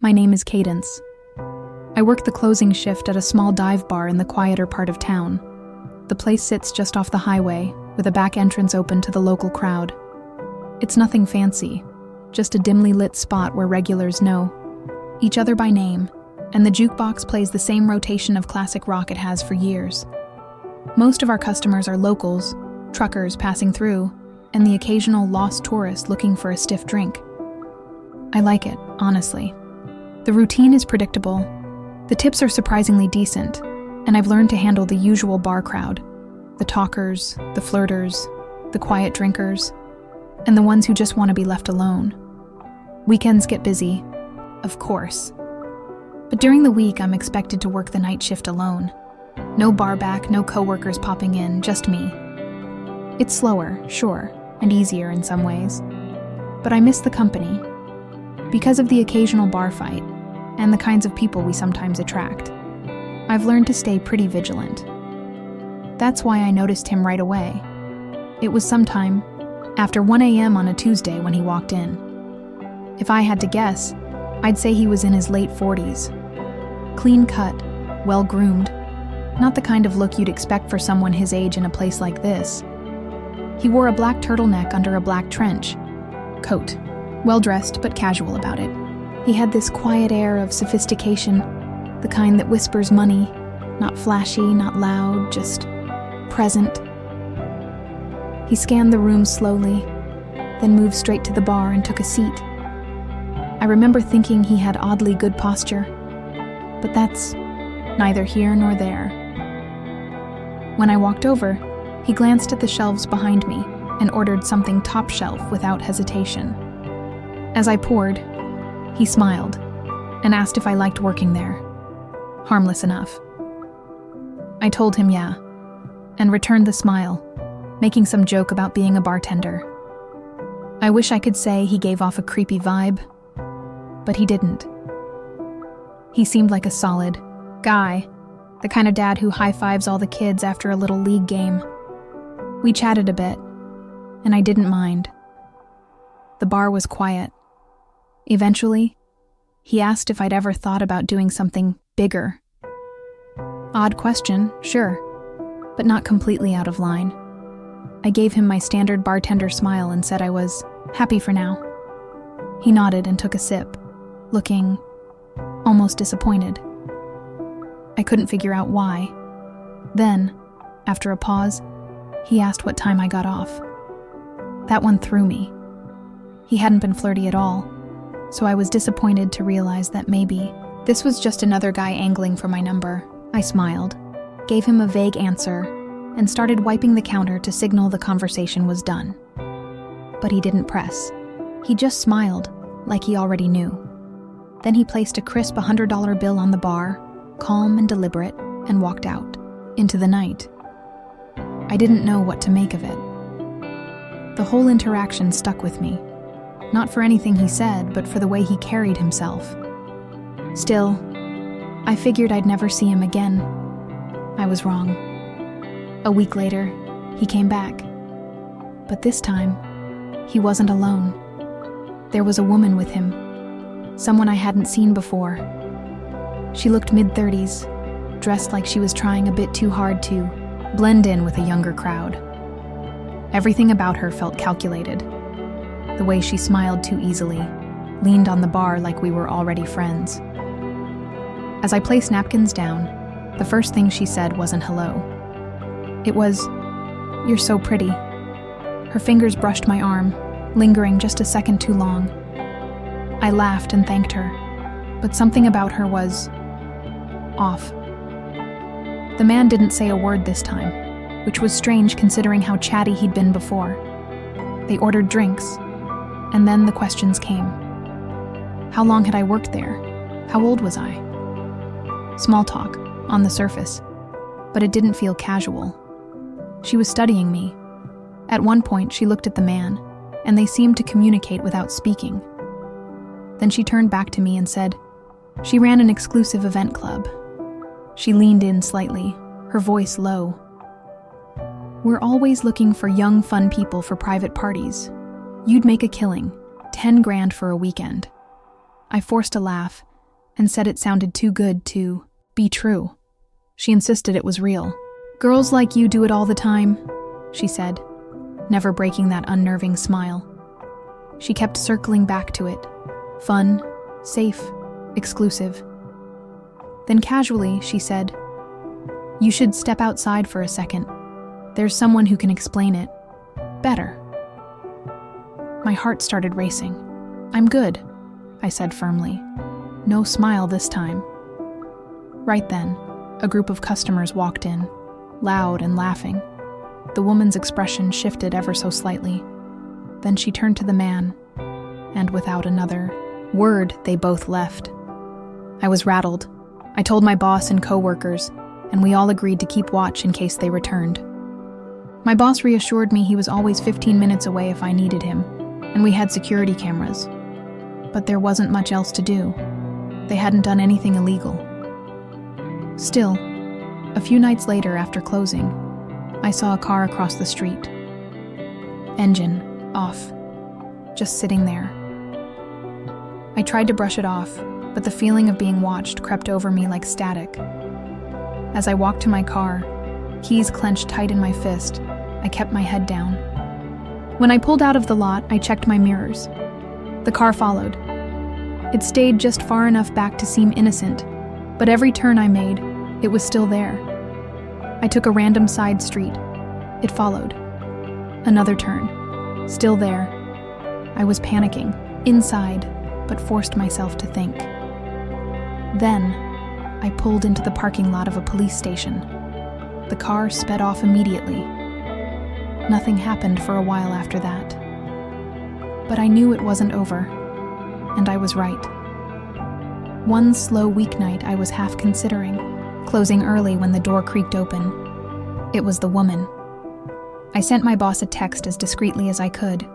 My name is Cadence. I work the closing shift at a small dive bar in the quieter part of town. The place sits just off the highway, with a back entrance open to the local crowd. It's nothing fancy, just a dimly lit spot where regulars know each other by name, and the jukebox plays the same rotation of classic rock it has for years. Most of our customers are locals, truckers passing through, and the occasional lost tourist looking for a stiff drink. I like it, honestly. The routine is predictable, the tips are surprisingly decent, and I've learned to handle the usual bar crowd, the talkers, the flirters, the quiet drinkers, and the ones who just want to be left alone. Weekends get busy, of course. But during the week, I'm expected to work the night shift alone. No bar back, no coworkers popping in, just me. It's slower, sure, and easier in some ways. But I miss the company. Because of the occasional bar fight, and the kinds of people we sometimes attract, I've learned to stay pretty vigilant. That's why I noticed him right away. It was sometime after 1 a.m. on a Tuesday when he walked in. If I had to guess, I'd say he was in his late 40s. Clean cut, well-groomed, not the kind of look you'd expect for someone his age in a place like this. He wore a black turtleneck under a black trench coat, well-dressed but casual about it. He had this quiet air of sophistication, the kind that whispers money, not flashy, not loud, just present. He scanned the room slowly, then moved straight to the bar and took a seat. I remember thinking he had oddly good posture, but that's neither here nor there. When I walked over, he glanced at the shelves behind me and ordered something top shelf without hesitation. As I poured, he smiled and asked if I liked working there. Harmless enough. I told him yeah, and returned the smile, making some joke about being a bartender. I wish I could say he gave off a creepy vibe, but he didn't. He seemed like a solid guy, the kind of dad who high-fives all the kids after a little league game. We chatted a bit, and I didn't mind. The bar was quiet. Eventually, he asked if I'd ever thought about doing something bigger. Odd question, sure, but not completely out of line. I gave him my standard bartender smile and said I was happy for now. He nodded and took a sip, looking almost disappointed. I couldn't figure out why. Then, after a pause, he asked what time I got off. That one threw me. He hadn't been flirty at all, so I was disappointed to realize that maybe this was just another guy angling for my number. I smiled, gave him a vague answer, and started wiping the counter to signal the conversation was done. But he didn't press. He just smiled, like he already knew. Then he placed a crisp $100 bill on the bar, calm and deliberate, and walked out, into the night. I didn't know what to make of it. The whole interaction stuck with me. Not for anything he said, but for the way he carried himself. Still, I figured I'd never see him again. I was wrong. A week later, he came back. But this time, he wasn't alone. There was a woman with him, someone I hadn't seen before. She looked mid-30s, dressed like she was trying a bit too hard to blend in with a younger crowd. Everything about her felt calculated. The way she smiled too easily, leaned on the bar like we were already friends. As I placed napkins down, the first thing she said wasn't hello. It was, "You're so pretty." Her fingers brushed my arm, lingering just a second too long. I laughed and thanked her, but something about her was off. The man didn't say a word this time, which was strange considering how chatty he'd been before. They ordered drinks, and then the questions came. How long had I worked there? How old was I? Small talk, on the surface, but it didn't feel casual. She was studying me. At one point, she looked at the man, and they seemed to communicate without speaking. Then she turned back to me and said, she ran an exclusive event club. She leaned in slightly, her voice low. We're always looking for young, fun people for private parties. You'd make a killing, 10 grand for a weekend. I forced a laugh, and said it sounded too good to be true. She insisted it was real. "Girls like you do it all the time," she said, never breaking that unnerving smile. She kept circling back to it. Fun, safe, exclusive. Then casually, she said, "You should step outside for a second. There's someone who can explain it better." My heart started racing. "I'm good," I said firmly. No smile this time. Right then, a group of customers walked in, loud and laughing. The woman's expression shifted ever so slightly. Then she turned to the man, and without another word, they both left. I was rattled. I told my boss and coworkers, and we all agreed to keep watch in case they returned. My boss reassured me he was always 15 minutes away if I needed him, and we had security cameras. But there wasn't much else to do. They hadn't done anything illegal. Still, a few nights later after closing, I saw a car across the street. Engine off, just sitting there. I tried to brush it off, but the feeling of being watched crept over me like static. As I walked to my car, keys clenched tight in my fist, I kept my head down. When I pulled out of the lot, I checked my mirrors. The car followed. It stayed just far enough back to seem innocent, but every turn I made, it was still there. I took a random side street. It followed. Another turn. Still there. I was panicking, inside, but forced myself to think. Then, I pulled into the parking lot of a police station. The car sped off immediately. Nothing happened for a while after that. But I knew it wasn't over, and I was right. One slow weeknight I was half considering, closing early when the door creaked open. It was the woman. I sent my boss a text as discreetly as I could.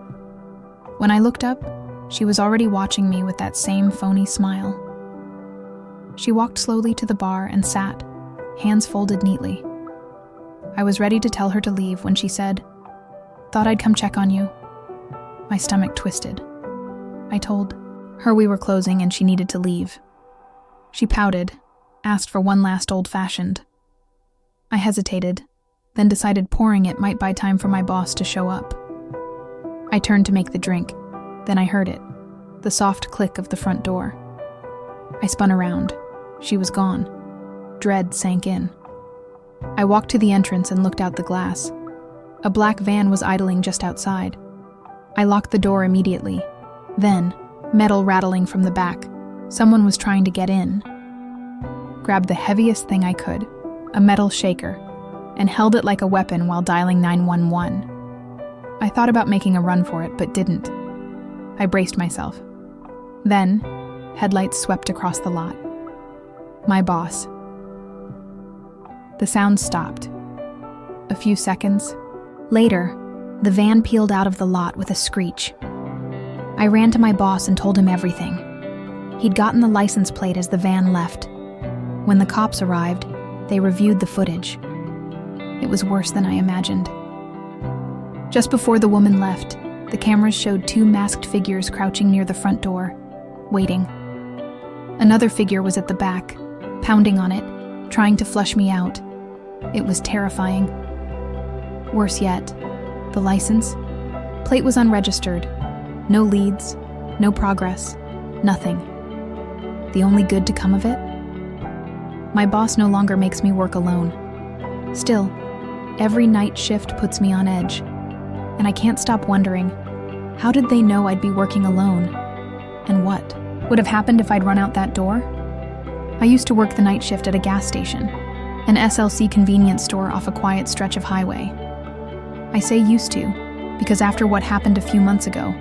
When I looked up, she was already watching me with that same phony smile. She walked slowly to the bar and sat, hands folded neatly. I was ready to tell her to leave when she said, "Thought I'd come check on you." My stomach twisted. I told her we were closing and she needed to leave. She pouted, asked for one last old-fashioned. I hesitated, then decided pouring it might buy time for my boss to show up. I turned to make the drink. Then I heard it, the soft click of the front door. I spun around. She was gone. Dread sank in. I walked to the entrance and looked out the glass. A black van was idling just outside. I locked the door immediately. Then, metal rattling from the back. Someone was trying to get in. Grabbed the heaviest thing I could, a metal shaker, and held it like a weapon while dialing 911. I thought about making a run for it, but didn't. I braced myself. Then, headlights swept across the lot. My boss. The sound stopped. A few seconds. Later, the van peeled out of the lot with a screech. I ran to my boss and told him everything. He'd gotten the license plate as the van left. When the cops arrived, they reviewed the footage. It was worse than I imagined. Just before the woman left, the cameras showed two masked figures crouching near the front door, waiting. Another figure was at the back, pounding on it, trying to flush me out. It was terrifying. Worse yet, the license plate was unregistered. No leads, no progress, nothing. The only good to come of it? My boss no longer makes me work alone. Still, every night shift puts me on edge, and I can't stop wondering, how did they know I'd be working alone? And what would have happened if I'd run out that door? I used to work the night shift at a gas station, an SLC convenience store off a quiet stretch of highway. I say used to, because after what happened a few months ago,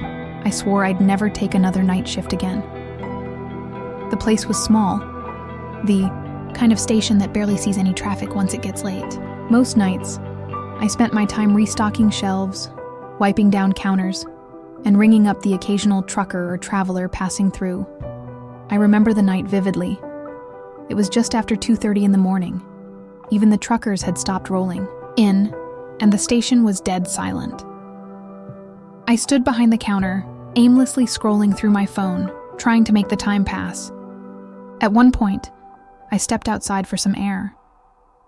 I swore I'd never take another night shift again. The place was small, the kind of station that barely sees any traffic once it gets late. Most nights, I spent my time restocking shelves, wiping down counters, and ringing up the occasional trucker or traveler passing through. I remember the night vividly. It was just after 2:30 in the morning. Even the truckers had stopped rolling in, and the station was dead silent. I stood behind the counter, aimlessly scrolling through my phone, trying to make the time pass. At one point, I stepped outside for some air.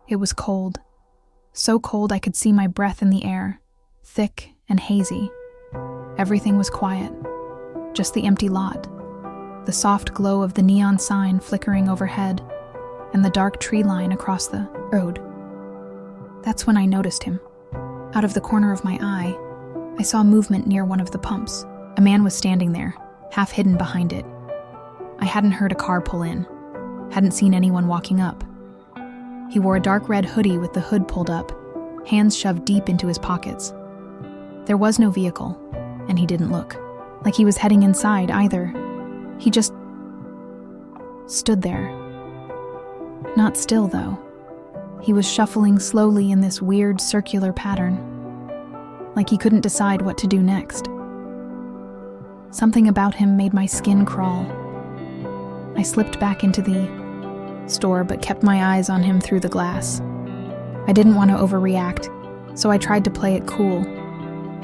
It was cold. So cold I could see my breath in the air, thick and hazy. Everything was quiet, just the empty lot, the soft glow of the neon sign flickering overhead, and the dark tree line across the road. That's when I noticed him. Out of the corner of my eye, I saw movement near one of the pumps. A man was standing there, half hidden behind it. I hadn't heard a car pull in, hadn't seen anyone walking up. He wore a dark red hoodie with the hood pulled up, hands shoved deep into his pockets. There was no vehicle, and he didn't look like he was heading inside either. He just stood there. Not still, though. He was shuffling slowly in this weird circular pattern, like he couldn't decide what to do next. Something about him made my skin crawl. I slipped back into the store but kept my eyes on him through the glass. I didn't want to overreact, so I tried to play it cool,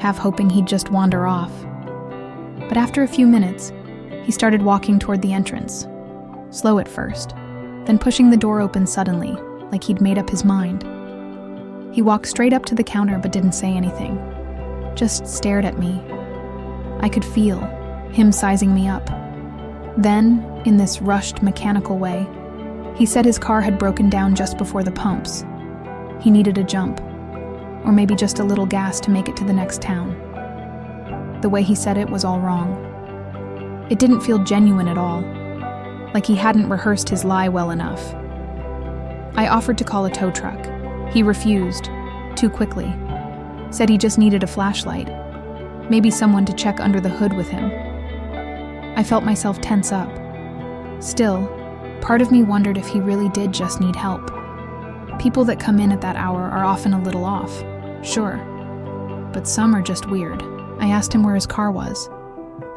half hoping he'd just wander off. But after a few minutes, he started walking toward the entrance, slow at first, then pushing the door open suddenly, like he'd made up his mind. He walked straight up to the counter but didn't say anything, just stared at me. I could feel him sizing me up. Then, in this rushed, mechanical way, he said his car had broken down just before the pumps. He needed a jump, or maybe just a little gas to make it to the next town. The way he said it was all wrong. It didn't feel genuine at all, like he hadn't rehearsed his lie well enough. I offered to call a tow truck. He refused, too quickly. Said he just needed a flashlight, maybe someone to check under the hood with him. I felt myself tense up. Still, part of me wondered if he really did just need help. People that come in at that hour are often a little off, sure, but some are just weird. I asked him where his car was,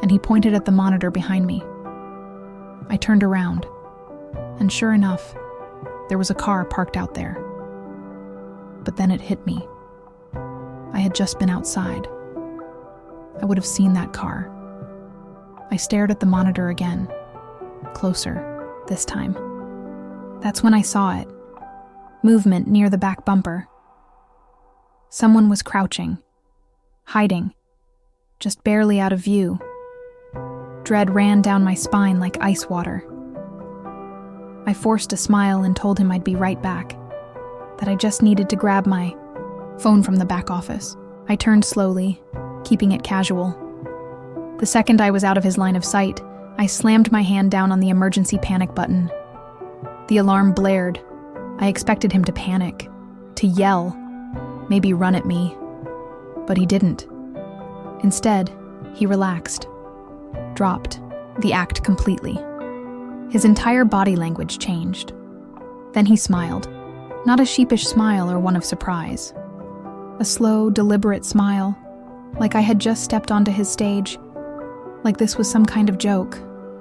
and he pointed at the monitor behind me. I turned around, and sure enough, there was a car parked out there. But then it hit me. I had just been outside. I would have seen that car. I stared at the monitor again, closer, this time. That's when I saw it. Movement near the back bumper. Someone was crouching, hiding, just barely out of view. Dread ran down my spine like ice water. I forced a smile and told him I'd be right back, that I just needed to grab my phone from the back office. I turned slowly, keeping it casual. The second I was out of his line of sight, I slammed my hand down on the emergency panic button. The alarm blared. I expected him to panic, to yell, maybe run at me, but he didn't. Instead, he relaxed, dropped the act completely. His entire body language changed. Then he smiled, not a sheepish smile or one of surprise. A slow, deliberate smile, like I had just stepped onto his stage, like this was some kind of joke,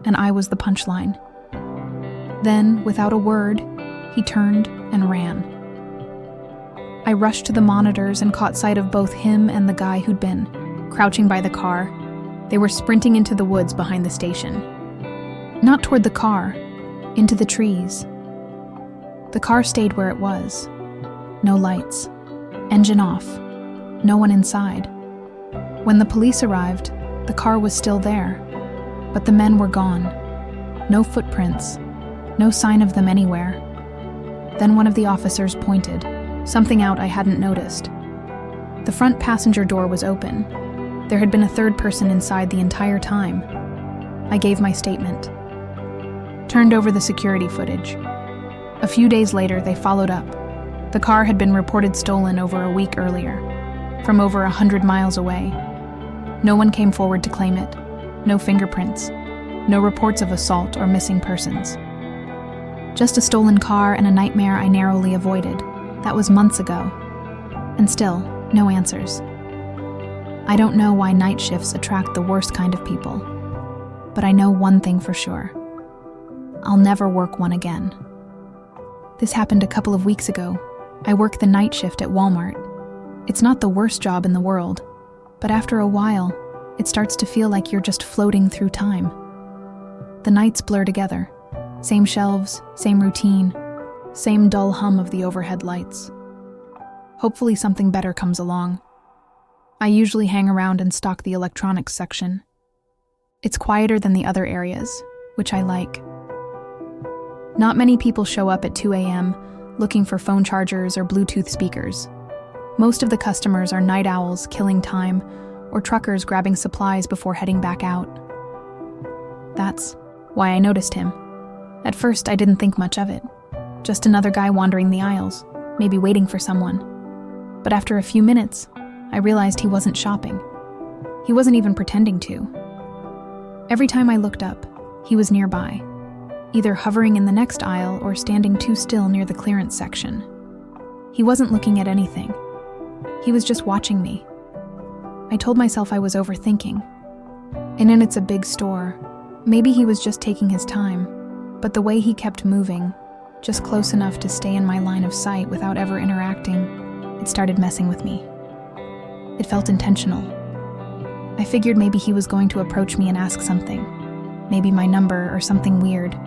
and I was the punchline. Then, without a word, he turned and ran. I rushed to the monitors and caught sight of both him and the guy who'd been crouching by the car. They were sprinting into the woods behind the station. Not toward the car, into the trees. The car stayed where it was. No lights. Engine off. No one inside. When the police arrived, the car was still there, but the men were gone. No footprints. No sign of them anywhere. Then one of the officers pointed, something out I hadn't noticed. The front passenger door was open. There had been a third person inside the entire time. I gave my statement. Turned over the security footage. A few days later, they followed up. The car had been reported stolen over a week earlier, from over 100 miles away. No one came forward to claim it. No fingerprints. No reports of assault or missing persons. Just a stolen car and a nightmare I narrowly avoided. That was months ago. And still, no answers. I don't know why night shifts attract the worst kind of people, but I know one thing for sure. I'll never work one again. This happened a couple of weeks ago. I work the night shift at Walmart. It's not the worst job in the world, but after a while, it starts to feel like you're just floating through time. The nights blur together. Same shelves, same routine, same dull hum of the overhead lights. Hopefully something better comes along. I usually hang around and stalk the electronics section. It's quieter than the other areas, which I like. Not many people show up at 2 a.m. looking for phone chargers or Bluetooth speakers. Most of the customers are night owls killing time or truckers grabbing supplies before heading back out. That's why I noticed him. At first, I didn't think much of it. Just another guy wandering the aisles, maybe waiting for someone. But after a few minutes, I realized he wasn't shopping. He wasn't even pretending to. Every time I looked up, he was nearby, either hovering in the next aisle or standing too still near the clearance section. He wasn't looking at anything. He was just watching me. I told myself I was overthinking. And it's a big store. Maybe he was just taking his time, but the way he kept moving, just close enough to stay in my line of sight without ever interacting, it started messing with me. It felt intentional. I figured maybe he was going to approach me and ask something, maybe my number or something weird.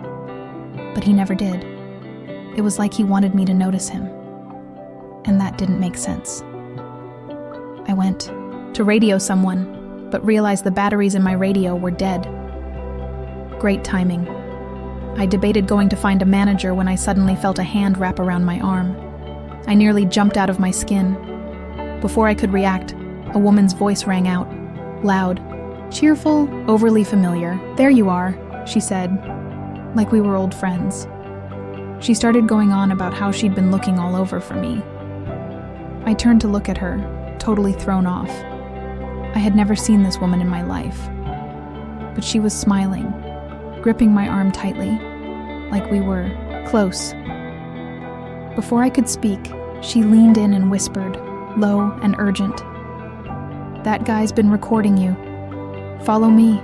But he never did. It was like he wanted me to notice him. And that didn't make sense. I went to radio someone, but realized the batteries in my radio were dead. Great timing. I debated going to find a manager when I suddenly felt a hand wrap around my arm. I nearly jumped out of my skin. Before I could react, a woman's voice rang out, loud, cheerful, overly familiar. "There you are," she said, like we were old friends. She started going on about how she'd been looking all over for me. I turned to look at her, totally thrown off. I had never seen this woman in my life. But she was smiling, gripping my arm tightly, like we were close. Before I could speak, she leaned in and whispered, low and urgent, "That guy's been recording you. Follow me."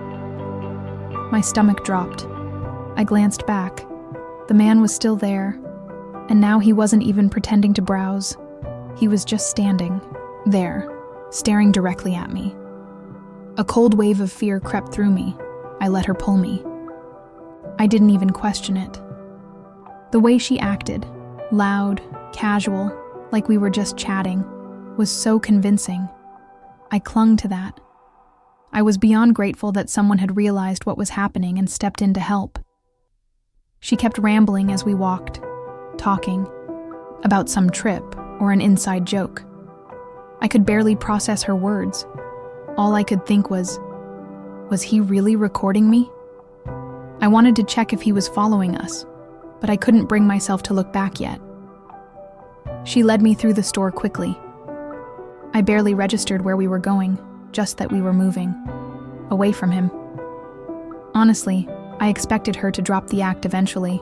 My stomach dropped. I glanced back. The man was still there, and now he wasn't even pretending to browse. He was just standing there, staring directly at me. A cold wave of fear crept through me. I let her pull me. I didn't even question it. The way she acted, loud, casual, like we were just chatting, was so convincing. I clung to that. I was beyond grateful that someone had realized what was happening and stepped in to help. She kept rambling as we walked, talking about some trip or an inside joke. I could barely process her words. All I could think was he really recording me? I wanted to check if he was following us, but I couldn't bring myself to look back yet. She led me through the store quickly. I barely registered where we were going, just that we were moving, away from him. Honestly, I expected her to drop the act eventually,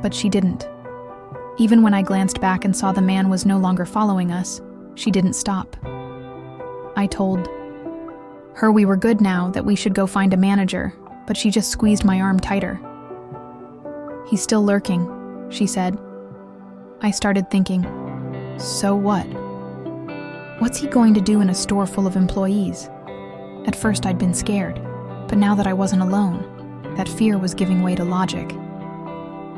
but she didn't. Even when I glanced back and saw the man was no longer following us, she didn't stop. I told her we were good now, that we should go find a manager, but she just squeezed my arm tighter. "He's still lurking," she said. I started thinking, so what? What's he going to do in a store full of employees? At first I'd been scared, but now that I wasn't alone, that fear was giving way to logic.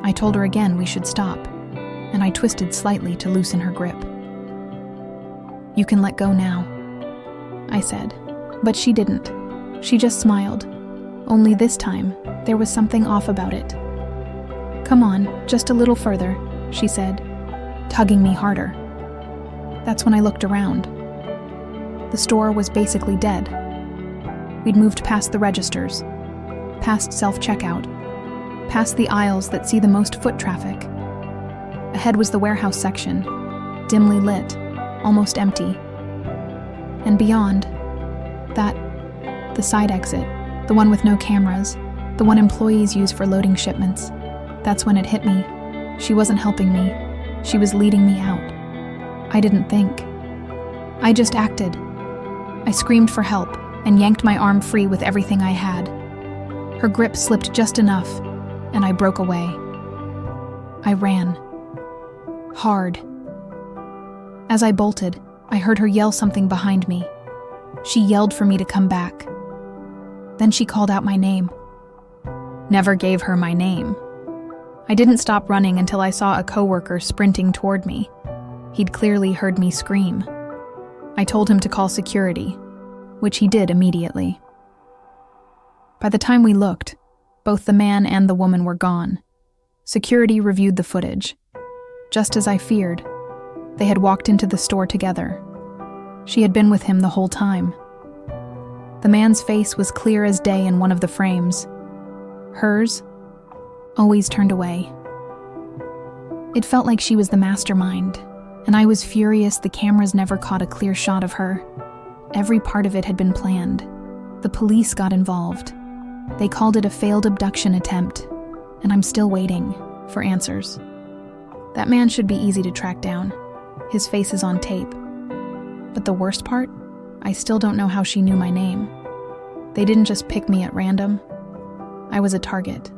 I told her again we should stop, and I twisted slightly to loosen her grip. "You can let go now," I said, but she didn't. She just smiled. Only this time, there was something off about it. "Come on, just a little further," she said, tugging me harder. That's when I looked around. The store was basically dead. We'd moved past the registers, past self-checkout, past the aisles that see the most foot traffic. Ahead was the warehouse section, dimly lit, almost empty. And beyond, the side exit, the one with no cameras, the one employees use for loading shipments. That's when it hit me. She wasn't helping me. She was leading me out. I didn't think. I just acted. I screamed for help and yanked my arm free with everything I had. Her grip slipped just enough, and I broke away. I ran. Hard. As I bolted, I heard her yell something behind me. She yelled for me to come back. Then she called out my name. Never gave her my name, I didn't stop running until I saw a coworker sprinting toward me. He'd clearly heard me scream. I told him to call security, which he did immediately. By the time we looked, both the man and the woman were gone. Security reviewed the footage. Just as I feared, they had walked into the store together. She had been with him the whole time. The man's face was clear as day in one of the frames. Hers, always turned away. It felt like she was the mastermind, and I was furious the cameras never caught a clear shot of her. Every part of it had been planned. The police got involved. They called it a failed abduction attempt, and I'm still waiting for answers. That man should be easy to track down. His face is on tape. But the worst part? I still don't know how she knew my name. They didn't just pick me at random. I was a target.